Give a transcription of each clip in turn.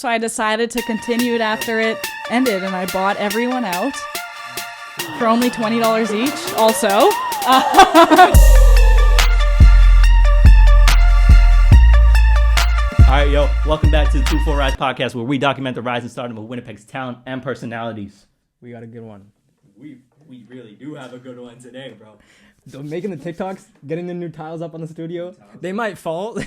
So I decided to continue it after it ended, and I bought everyone out for only $20 each also. All right, yo, welcome back to the 2-4 Rise podcast, where we document the rise and stardom of Winnipeg's talent and personalities. We got a good one. We really do have a good one today, bro. Making the Tik Toks, getting the new tiles up on the studio. They might fall.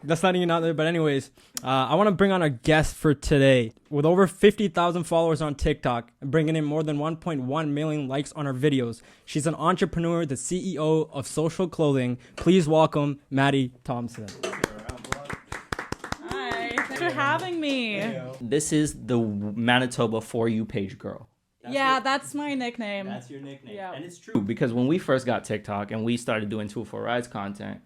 That's not even out there. But anyways, I want to bring on our guest for today. With over 50,000 followers on TikTok, bringing in more than 1.1 million likes on her videos. She's an entrepreneur, the CEO of social clothing. Please welcome Maddie Thompson. Hi, thanks for having me. This is the Manitoba For You page girl. That's my nickname. That's your nickname. Yeah. And it's true, because when we first got TikTok and we started doing 2-4 Rise content,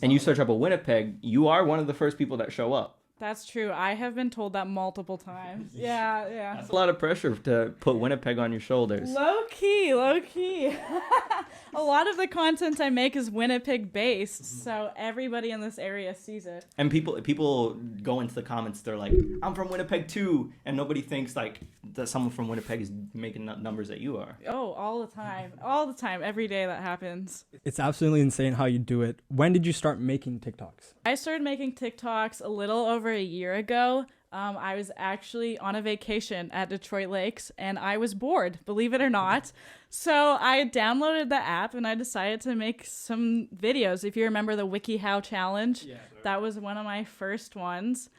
and you search up a Winnipeg, you are one of the first people that show up. That's true. I have been told that multiple times. Yeah. That's a lot of pressure to put Winnipeg on your shoulders. Low key. A lot of the content I make is Winnipeg based, so everybody in this area sees it. And people go into the comments, they're like, I'm from Winnipeg too, and nobody thinks like that someone from Winnipeg is making numbers that you are. Oh, all the time, every day that happens. It's absolutely insane how you do it. When did you start making TikToks? I started making TikToks a little over a year ago. I was actually on a vacation at Detroit Lakes and I was bored, believe it or not. So I downloaded the app and I decided to make some videos. If you remember the WikiHow challenge, that was one of my first ones.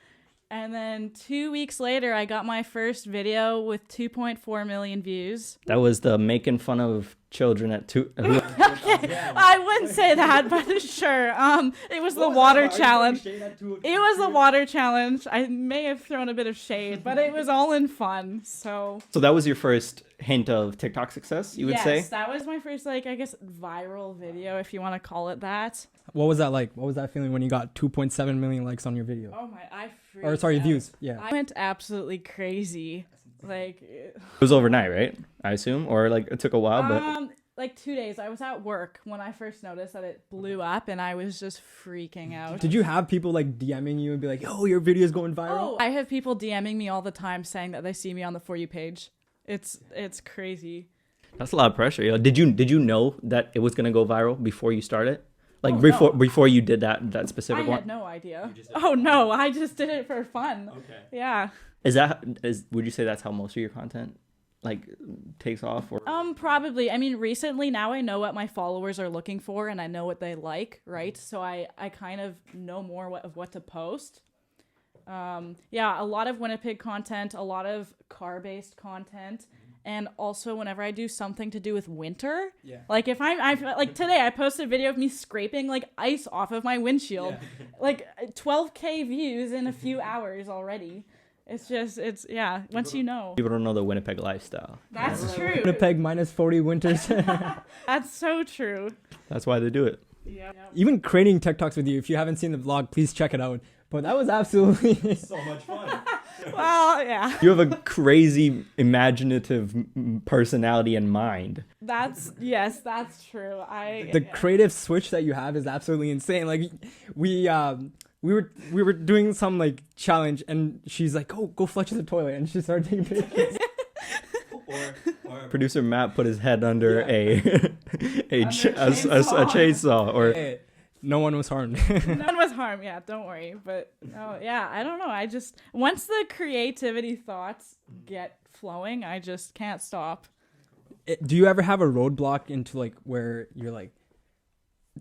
And then 2 weeks later, I got my first video with 2.4 million views. That was the making fun of children at two. I wouldn't say that, but sure. It was the water challenge. It was the water challenge. I may have thrown a bit of shade, but it was all in fun. So that was your first hint of TikTok success, you would say? Yes, that was my first, I guess, viral video, if you want to call it that. What was that like? What was that feeling when you got 2.7 million likes on your video? Oh my, views. Yeah. I went absolutely crazy. It was overnight, right? I assume, or it took a while, but 2 days. I was at work when I first noticed that it blew up, and I was just freaking out. Did you have people DMing you and be like, "Yo, your video's going viral"? Oh, I have people DMing me all the time saying that they see me on the For You page. It's crazy. That's a lot of pressure. Yo. Did you know that it was gonna go viral before you started? Before you did that specific one? I had no idea. Oh no, I just did it for fun. Okay. Yeah. Would you say that's how most of your content takes off? Or probably. I mean, recently now I know what my followers are looking for and I know what they like, right? So I kind of know more of what to post. A lot of Winnipeg content, a lot of car-based content. And also whenever I do something to do with winter, if I'm today I posted a video of me scraping ice off of my windshield, 12K views in a few hours already. Once you know. People don't know the Winnipeg lifestyle. That's true. Winnipeg minus 40 winters. That's so true. That's why they do it. Yeah. Even creating TikToks with you, if you haven't seen the vlog, please check it out. But that was absolutely so much fun. Well, yeah. You have a crazy imaginative personality and mind. That's true. The creative switch that you have is absolutely insane. We were doing some challenge and she's like, go flush the toilet, and she started taking pictures. or Producer Matt put his head under a chainsaw. Or no one was harmed. No one was harmed. Yeah, don't worry. But I don't know. I just, once the creativity thoughts get flowing, I just can't stop. Do you ever have a roadblock into where you're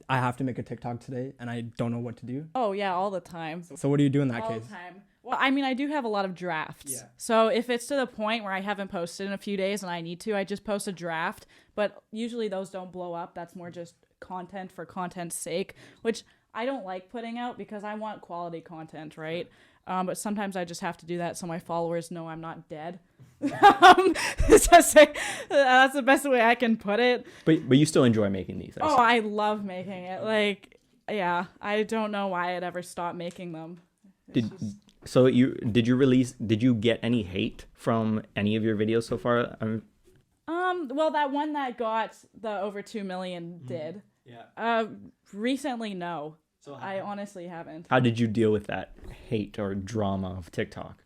I have to make a TikTok today and I don't know what to do? Oh yeah, all the time. So what do you do in that case? All the time. Well, I mean, I do have a lot of drafts. Yeah. So if it's to the point where I haven't posted in a few days and I need to, I just post a draft. But usually those don't blow up. That's more just content for content's sake, which I don't like putting out because I want quality content, right? But sometimes I just have to do that so my followers know I'm not dead. That's the best way I can put it. But you still enjoy making these? I love making it. I don't know why I'd ever stop making them. Did you get any hate from any of your videos so far? Well, that one that got the over 2 million did. Yeah. Recently, no. I honestly haven't. How did you deal with that hate or drama of TikTok?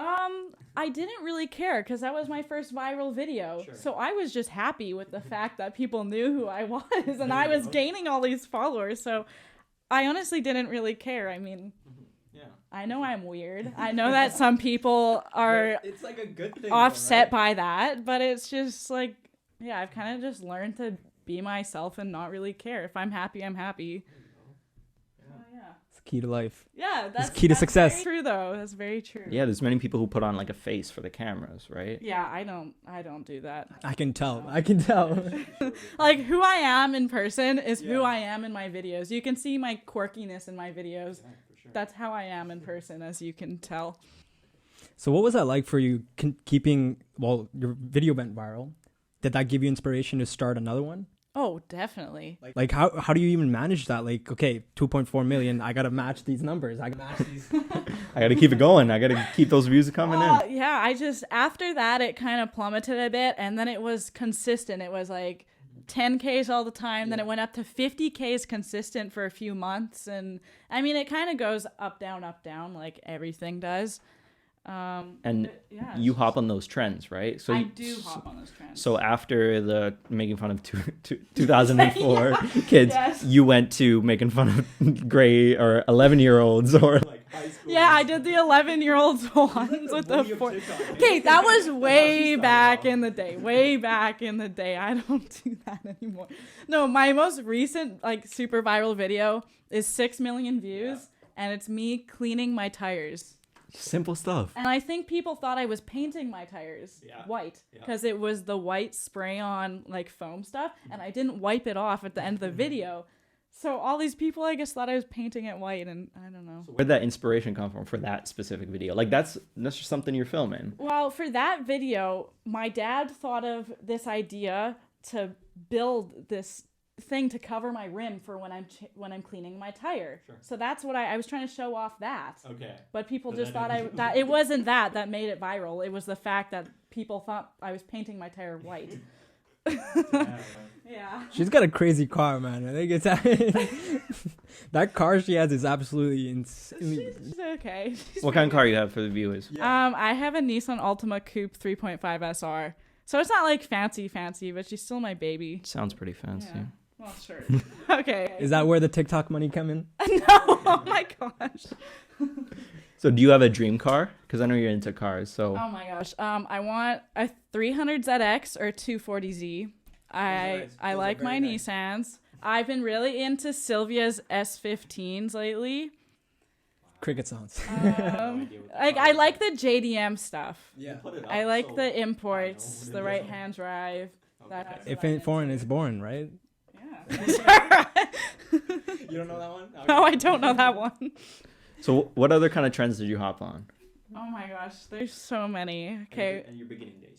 I didn't really care because that was my first viral video. Sure. So I was just happy with the fact that people knew who I was and I was gaining all these followers. So I honestly didn't really care. I mean, I know I'm weird. I know that some people are It's like a good thing, offset by that, but it's just like, yeah, I've kind of just learned to be myself and not really care. If I'm happy, I'm happy. It's key to life. Yeah, that's key to success. Very true, though. That's very true. Yeah, there's many people who put on like a face for the cameras, right? Yeah, I don't do that. I can tell. Like, who I am in person is who I am in my videos. You can see my quirkiness in my videos. Yeah, for sure. That's how I am in person, as you can tell. So what was that like for you keeping, well, your video went viral? Did that give you inspiration to start another one? Oh, definitely. Like how do you even manage that? Like, okay, 2.4 million, I got to match these numbers. I got to keep it going. I got to keep those views coming in. Yeah, after that, it kind of plummeted a bit, and then it was consistent. It was like 10Ks all the time. Then it went up to 50Ks consistent for a few months. And I mean, it kind of goes up, down, like everything does. And you hop on those trends, right? So I do hop on those trends. So after the making fun of 2004 kids, you went to making fun of gray or 11-year-olds or like high school. Yeah, I did the 11-year-olds ones with the 4. Okay, that was way back in the day. Way back in the day. I don't do that anymore. No, my most recent like super viral video is 6 million views, and it's me cleaning my tires. Simple stuff. And I think people thought I was painting my tires white because it was the white spray on like foam stuff, and I didn't wipe it off at the end of the video. So all these people, I guess, thought I was painting it white, and I don't know. So where'd that inspiration come from for that specific video? Like that's just something you're filming. Well, for that video, my dad thought of this idea to build this thing to cover my rim for when I'm cleaning my tire. Sure. So that's what I was trying to show off that. Okay. But people just thought that it wasn't that made it viral. It was the fact that people thought I was painting my tire white. Yeah. She's got a crazy car, man. I think it's that car she has is absolutely insane. She's okay. What kind of car you have for the viewers? Yeah. I have a Nissan Altima Coupe 3.5 SR. So it's not like fancy, but she's still my baby. Sounds pretty fancy. Yeah. Well, sure. Okay. Is that where the TikTok money come in? No. Oh my gosh. So do you have a dream car? Because I know you're into cars. So. Oh my gosh. I want a 300ZX or 240Z. I like my nice. Nissans. I've been really into Sylvia's S15s lately. Cricket sounds. I like the JDM stuff. Yeah. I like the imports, the right-hand drive. Okay. If ain't foreign, it's born, right? Yeah. You don't know that one? Okay. No, I don't know that one. So what other kind of trends did you hop on? Oh my gosh, there's so many. Okay. And your beginning days.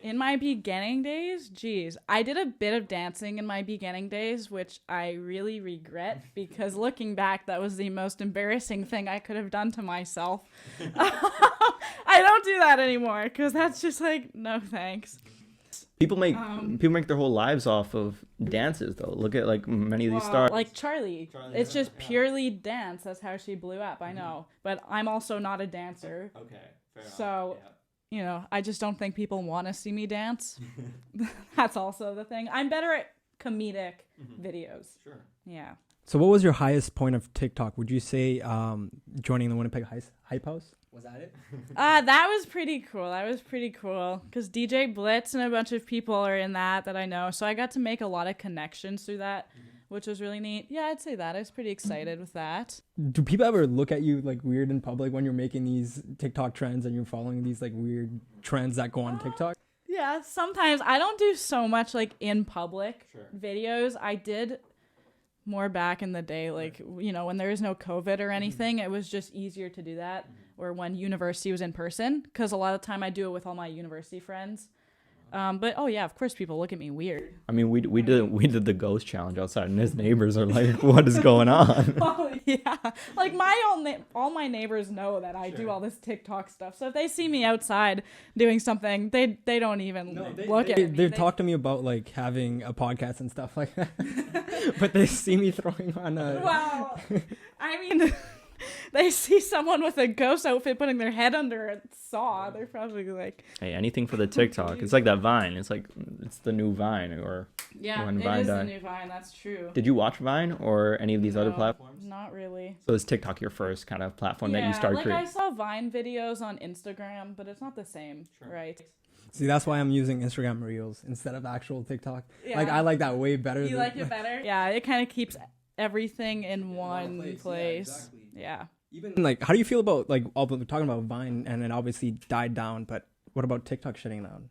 In my beginning days, geez, I did a bit of dancing in my beginning days, which I really regret because looking back, that was the most embarrassing thing I could have done to myself. I don't do that anymore because that's just like, no thanks. People make their whole lives off of dances, though. Look at like many of these stars. Like Charlie. It's just purely dance. That's how she blew up. I know, but I'm also not a dancer. Okay, fair enough. So, you know, I just don't think people want to see me dance. That's also the thing. I'm better at comedic videos. Sure. Yeah. So, what was your highest point of TikTok? Would you say joining the Winnipeg Hype House? Was that it? That was pretty cool. Because DJ Blitz and a bunch of people are in that I know. So I got to make a lot of connections through that, which was really neat. Yeah, I'd say that. I was pretty excited with that. Do people ever look at you like weird in public when you're making these TikTok trends and you're following these like weird trends that go on TikTok? Yeah, sometimes. I don't do so much like in public videos. I did more back in the day, like, you know, when there was no COVID or anything, it was just easier to do that. Or when university was in person, because a lot of the time I do it with all my university friends. But oh yeah, of course people look at me weird. I mean, we did the ghost challenge outside, and his neighbors are like, "What is going on?" Oh yeah, like all my neighbors know that I do all this TikTok stuff. So if they see me outside doing something, they don't even look at me. They've talked to me about like having a podcast and stuff like that, but they see me throwing on a. Wow, I mean. They see someone with a ghost outfit putting their head under a saw. They're probably like, "Hey, anything for the TikTok." It's like that Vine. It's the new Vine, or when Vine is died. the new Vine. That's true. Did you watch Vine or any of these other platforms? Not really. So is TikTok your first kind of platform that you started creating? I saw Vine videos on Instagram, but it's not the same, right? See, that's why I'm using Instagram Reels instead of actual TikTok. Yeah. Like I like that way better. You like it better? Yeah, it kind of keeps everything in one place. Yeah, exactly. Yeah. Even like, how do you feel about like all the talking about Vine and it obviously died down, but what about TikTok shutting down?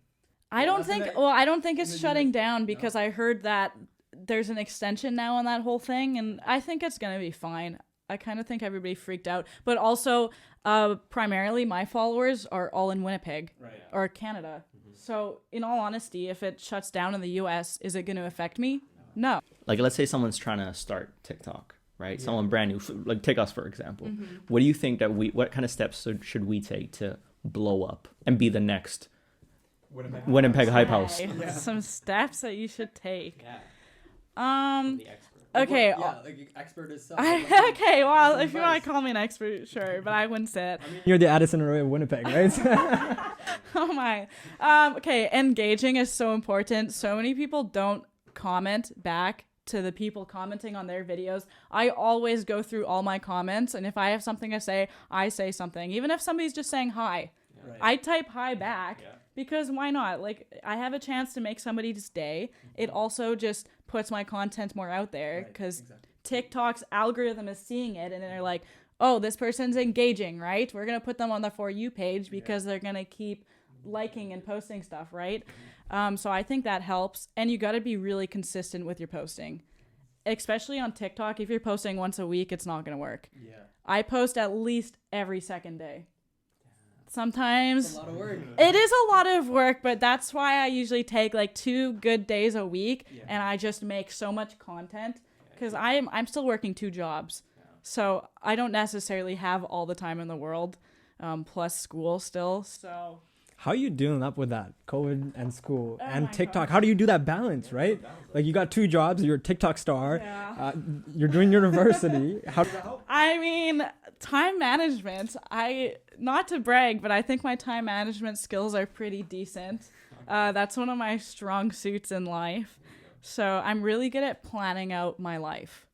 I don't think it's shutting down because I heard that there's an extension now on that whole thing, and I think it's gonna be fine. I kind of think everybody freaked out, but also primarily my followers are all in Winnipeg or Canada. So in all honesty, if it shuts down in the US, is it going to affect me? No. Like, let's say someone's trying to start TikTok, right? Yeah. Someone brand new, like take us for example. What do you think what kind of steps should we take to blow up and be the next Winnipeg Hype House? Some steps that you should take. Yeah. Okay. Yeah, like expert is okay, well, if you want to call me an expert, sure, but I wouldn't say it. I mean, you're the Addison Roy of Winnipeg, right? Oh my. Okay, engaging is so important. So many people don't comment back to the people commenting on their videos. I always go through all my comments, and if I have something to say, I say something. Even if somebody's just saying hi, I type hi back. Because why not? Like, I have a chance to make somebody's day. It also just puts my content more out there because TikTok's algorithm is seeing it and they're like, oh, this person's engaging, right? We're going to put them on the For You page because they're going to keep liking and posting stuff, right? So I think that helps. And you got to be really consistent with your posting. Especially on TikTok, if you're posting once a week, it's not going to work. Yeah. I post at least every second day. Sometimes it's a lot of work. It is a lot of work, but that's why I usually take like 2 good days a week and I just make so much content because I'm still working 2 jobs. So I don't necessarily have all the time in the world, plus school still. So how are you dealing up with that COVID and school and TikTok? How do you do that balance, right? Like you got 2 jobs, you're a TikTok star, you're doing university. How does that help? I mean, time management. Not to brag, but I think my time management skills are pretty decent. That's one of my strong suits in life. So I'm really good at planning out my life.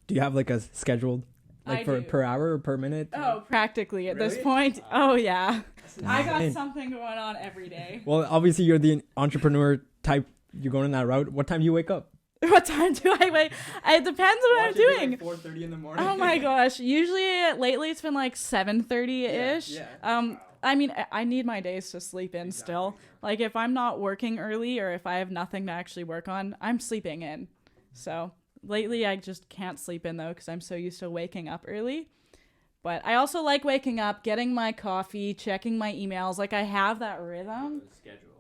Do you have like a scheduled, like per hour or per minute? Oh, practically at this point. Oh yeah. I got something going on every day. Well, obviously you're the entrepreneur type. You're going in that route. What time do you wake up? What time do I wake? It depends what I'm doing. Like 4:30 in the morning. Oh my gosh! Usually, lately it's been like 7:30 ish. I mean, I need my days to sleep in still. Like if I'm not working early or if I have nothing to actually work on, I'm sleeping in. So lately I just can't sleep in though because I'm so used to waking up early. But I also like waking up, getting my coffee, checking my emails. Like I have that rhythm.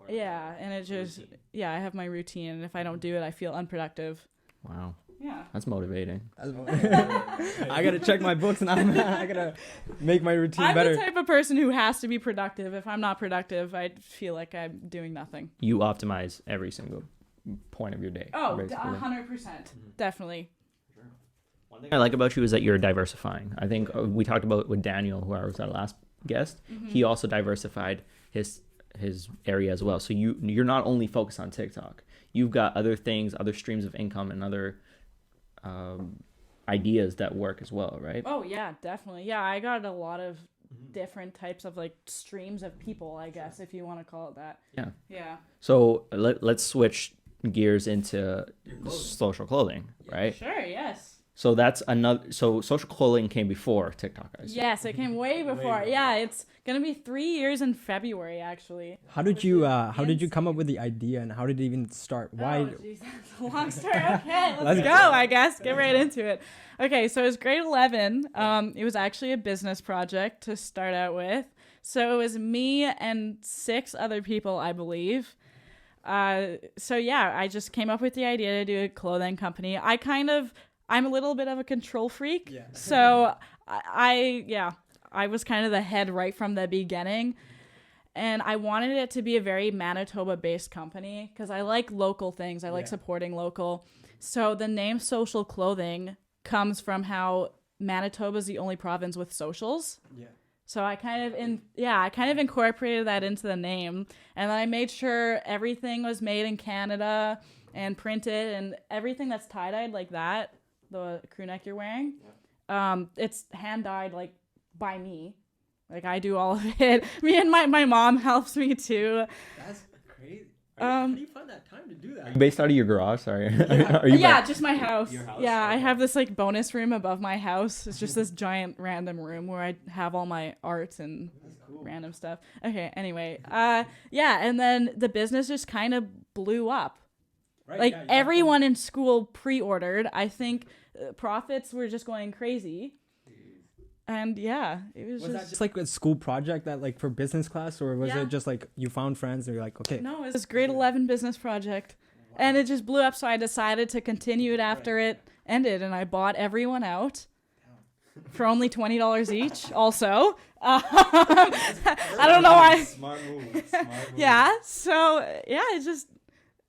Yeah, and it just, I have my routine, and if I don't do it, I feel unproductive. Wow. Yeah. That's motivating. I got to check my books, and I got to make my routine better. I'm the type of person who has to be productive. If I'm not productive, I feel like I'm doing nothing. You optimize every single point of your day. Oh, 100%. Definitely. One thing I like about you is that you're diversifying. I think we talked about with Daniel, who was our last guest. He also diversified his area as well. So you're not only focused on TikTok. You've got other things, other streams of income, and other ideas that work as well, right? Oh yeah, definitely. Yeah, I got a lot of different types of like streams of people, I guess, if you want to call it that. Yeah. So let's switch gears into social clothing, right? Sure. Yes. So that's another. So social clothing came before TikTok, guys. Yes, it came way before. Yeah, it's gonna be 3 years in February, actually. How did you come up with the idea, and how did it even start? Why? Oh, geez, that's a long story. Okay, let's go. I guess get right into it. Okay, so it was grade 11. It was actually a business project to start out with. So it was me and 6 other people, I believe. So yeah, I just came up with the idea to do a clothing company. I'm a little bit of a control freak. Yeah. So I was kind of the head right from the beginning. And I wanted it to be a very Manitoba-based company because I like local things. I like supporting local. So the name Social Clothing comes from how Manitoba is the only province with socials. Yeah. So I kind of incorporated that into the name, and I made sure everything was made in Canada and printed, and everything that's tie-dyed like that, the crew neck you're wearing, it's hand-dyed like by me. Like I do all of it. Me and my mom helps me too. That's crazy. How do you find that time to do that? Are you based out of your garage? Sorry. Yeah, just my house. Your house. Yeah, I have this like bonus room above my house. It's just this giant random room where I have all my art and random stuff. Okay, anyway. And then the business just kind of blew up. Right, like everyone in school pre-ordered. I think profits were just going crazy. And yeah, it was that just like a school project that like for business class, or was it just like you found friends and you're like, okay? No, it was grade 11 business project. Wow. And it just blew up. So I decided to continue it after it ended, and I bought everyone out for only $20 each. Also, I don't know why. Smart move. Yeah. So yeah,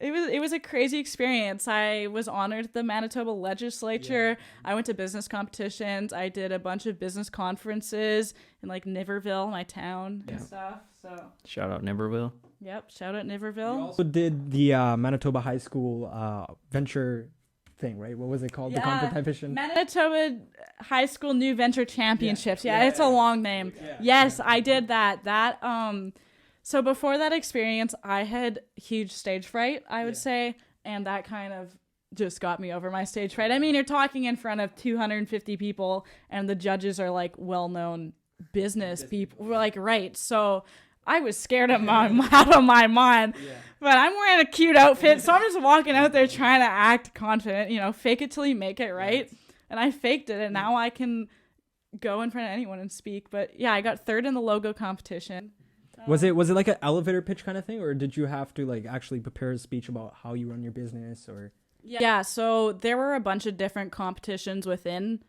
it was a crazy experience. I was honored at the Manitoba legislature. Yeah. I went to business competitions. I did a bunch of business conferences in like Niverville, my town, and stuff. So shout out Niverville. Yep, shout out Niverville. You also did the Manitoba High School venture thing, right? What was it called? The competition? Manitoba High School New Venture Championships. Yeah, it's a long name. Yeah. Yes, I did that. So before that experience, I had huge stage fright, I would say, and that kind of just got me over my stage fright. I mean, you're talking in front of 250 people, and the judges are like well-known business people. We're like, right. So I was scared out of my mind, but I'm wearing a cute outfit, so I'm just walking out there trying to act confident, fake it till you make it, right? And I faked it, and now I can go in front of anyone and speak. But yeah, I got third in the logo competition. Was it like an elevator pitch kind of thing, or did you have to like actually prepare a speech about how you run your business, or? Yeah, so there were a bunch of different competitions within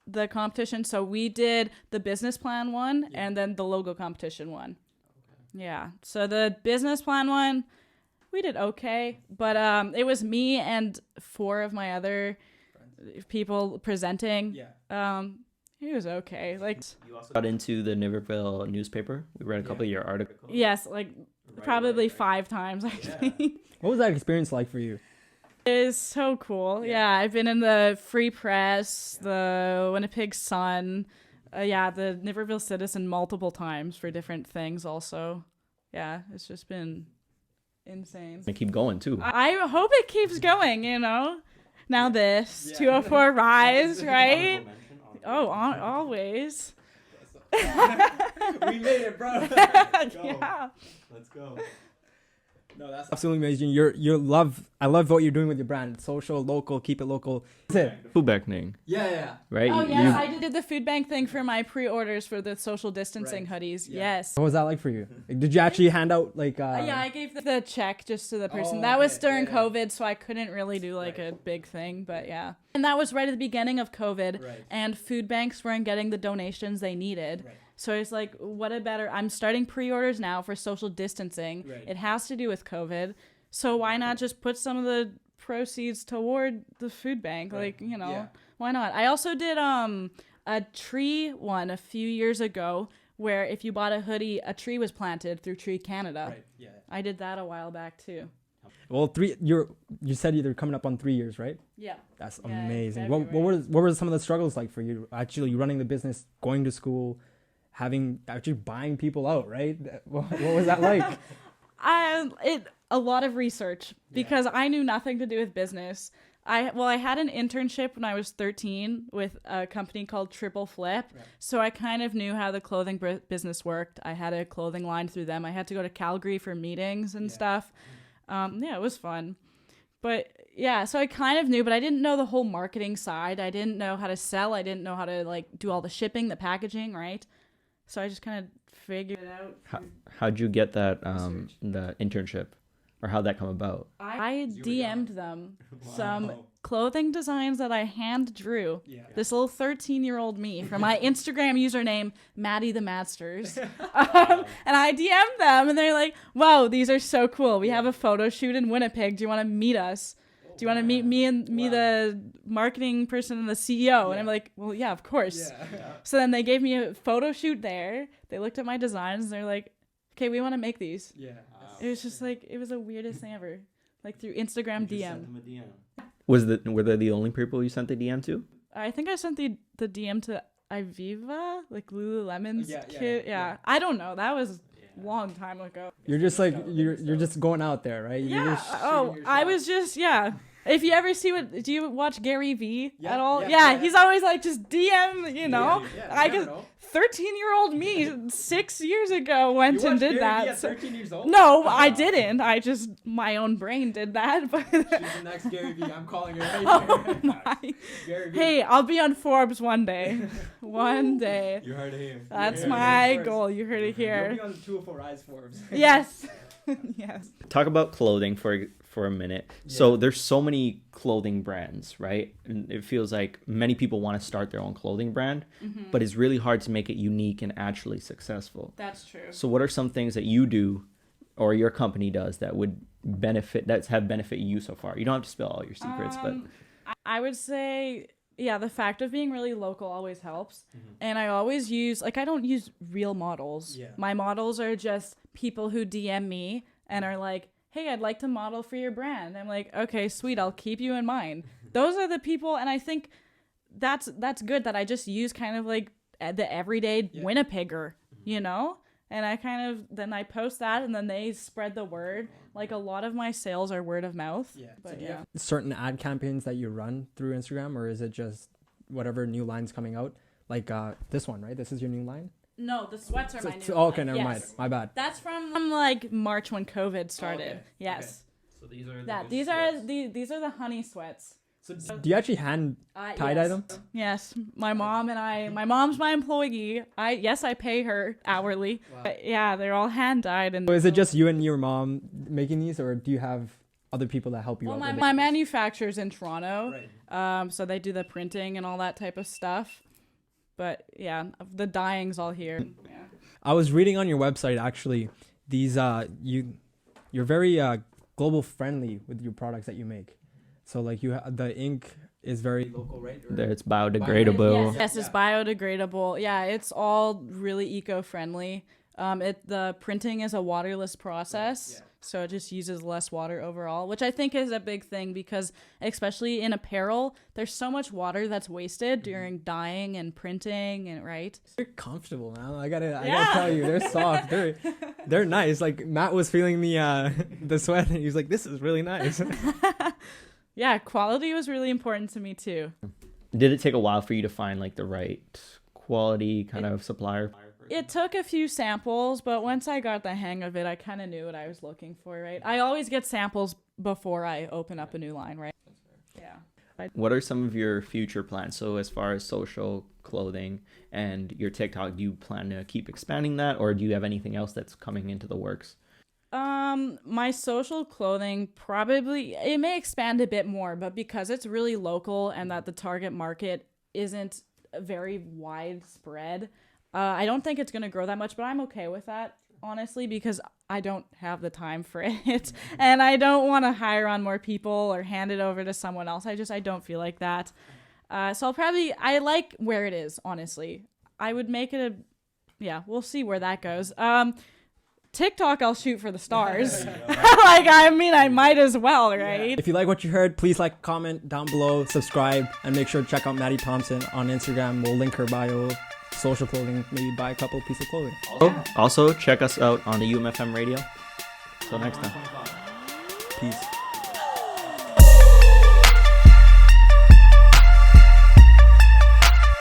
the competition. So we did the business plan one and then the logo competition one. Okay. Yeah. So the business plan one, we did okay, but it was me and 4 of my other people presenting. Yeah. It was okay. Like you also got into the Niverville newspaper. We read a couple of your articles. Yes, like probably 5 times I think. What was that experience like for you? It was so cool. Yeah, I've been in the Free Press, the Winnipeg Sun, the Niverville Citizen multiple times for different things also. Yeah, it's just been insane. And keep going too. I hope it keeps going, Now this 204 Rise, right? Oh, always. We made it, bro. Yeah. Let's go. No, that's absolutely amazing. I love what you're doing with your brand. Social, local, keep it local. Food bank thing. Yeah. Right? Oh, yes, I did the food bank thing for my pre-orders for the social distancing hoodies. Yeah. Yes. What was that like for you? Did you actually hand out like... Yeah, I gave the check just to the person. That was during COVID, so I couldn't really do like a big thing, but yeah. And that was right at the beginning of COVID, and food banks weren't getting the donations they needed. Right. So it's like, I'm starting pre-orders now for social distancing. Right. It has to do with COVID. So why not just put some of the proceeds toward the food bank? Right. Why not? I also did a tree one a few years ago where if you bought a hoodie, a tree was planted through Tree Canada. Right. Yeah. I did that a while back too. Well, you said you're coming up on 3 years, right? Yeah. That's amazing. What were some of the struggles like for you? Actually running the business, going to school, actually buying people out, right? What was that like? A lot of research because I knew nothing to do with business. I had an internship when I was 13 with a company called Triple Flip. Right. So I kind of knew how the clothing business worked. I had a clothing line through them. I had to go to Calgary for meetings and stuff. It was fun. But yeah, so I kind of knew, but I didn't know the whole marketing side. I didn't know how to sell. I didn't know how to like do all the shipping, the packaging, right? So I just kind of figured it out. How'd you get that the internship? or how'd that come about? I DM'd them some clothing designs that I hand drew. Yeah. This little 13-year-old me from my Instagram username, Maddie the Masters. And I DM'd them and they're like, wow, these are so cool. We have a photo shoot in Winnipeg. Do you want to meet us? Do you want to meet me, the marketing person and the CEO? Yeah. And I'm like, well, yeah, of course. Yeah. So then they gave me a photo shoot there. They looked at my designs and they're like, okay, we want to make these. Yeah. It was just like, it was the weirdest thing ever. Like through Instagram DM. Were they the only people you sent the DM to? I think I sent the DM to Iviva, like Lululemon's kid. Yeah. I don't know. That was a long time ago. You're just like, you're just going out there, right? I was just, If you ever see do you watch Gary Vee at all? Yeah, he's always like, just DM, you know? I guess 13-year-old me 6 years ago went and did that. At 13 years old? No, I didn't. I just, my own brain did that. But she's the next Gary Vee. I'm calling her. Gary Vee. Hey, I'll be on Forbes one day. One day. You heard it here. That's my goal. You heard it here. You'll be on the 204 Rise Forbes. Yes. Yes. Talk about clothing for a minute. So there's so many clothing brands, right? And it feels like many people want to start their own clothing brand, but it's really hard to make it unique and actually successful. That's true. So what are some things that you do or your company does that would have benefit you so far? You don't have to spill all your secrets, but I would say, the fact of being really local always helps. And I always use, I don't use real models. My models are just people who DM me and are like, hey, I'd like to model for your brand. I'm like, okay, sweet, I'll keep you in mind. Those are the people, and I think that's good that I just use kind of like the everyday Winnipegger, you know? And then I post that, and then they spread the word. Like, a lot of my sales are word of mouth. Yeah. But so certain ad campaigns that you run through Instagram, or is it just whatever new line's coming out? Like this one, right? This is your new line? No, the sweats are my new okay, line. never mind. My bad. That's from like March when COVID started. Oh, okay. Yes. Okay. So these are the honey sweats. So do you actually hand tie-dye them? Yes. My mom's my employee. I pay her hourly. Wow. But they're all hand dyed. And so is it just you and your mom making these, or do you have other people that help you out? My manufacturer's in Toronto. Right. So they do the printing and all that type of stuff. But the dyeing's all here. Yeah. I was reading on your website actually. These you're very global friendly with your products that you make. So like the ink is very local, right? It's biodegradable. Yes, it's biodegradable. Yeah, it's all really eco-friendly. The printing is a waterless process, so it just uses less water overall, which I think is a big thing because especially in apparel, there's so much water that's wasted during dyeing and printing, and right. They're comfortable, man. I gotta tell you, they're soft. They're nice. Like Matt was feeling the sweat, and he was like, "This is really nice." Yeah, quality was really important to me too. Did it take a while for you to find like the right quality kind of supplier? It took a few samples, but once I got the hang of it, I kind of knew what I was looking for, right? I always get samples before I open up a new line, right? Yeah. What are some of your future plans? So as far as social clothing and your TikTok, do you plan to keep expanding that, or do you have anything else that's coming into the works? My social clothing probably, it may expand a bit more, but because it's really local and that the target market isn't very widespread, I don't think it's going to grow that much, but I'm okay with that, honestly, because I don't have the time for it and I don't want to hire on more people or hand it over to someone else. I don't feel like that. So I like where it is, honestly. I would make it we'll see where that goes. TikTok, I'll shoot for the stars. I might as well, right? Yeah. If you like what you heard, please comment down below, subscribe, and make sure to check out Maddie Thompson on Instagram. We'll link her bio, social clothing, maybe buy a couple pieces of clothing. Also check us out on the UMFM radio. Till next time. Peace.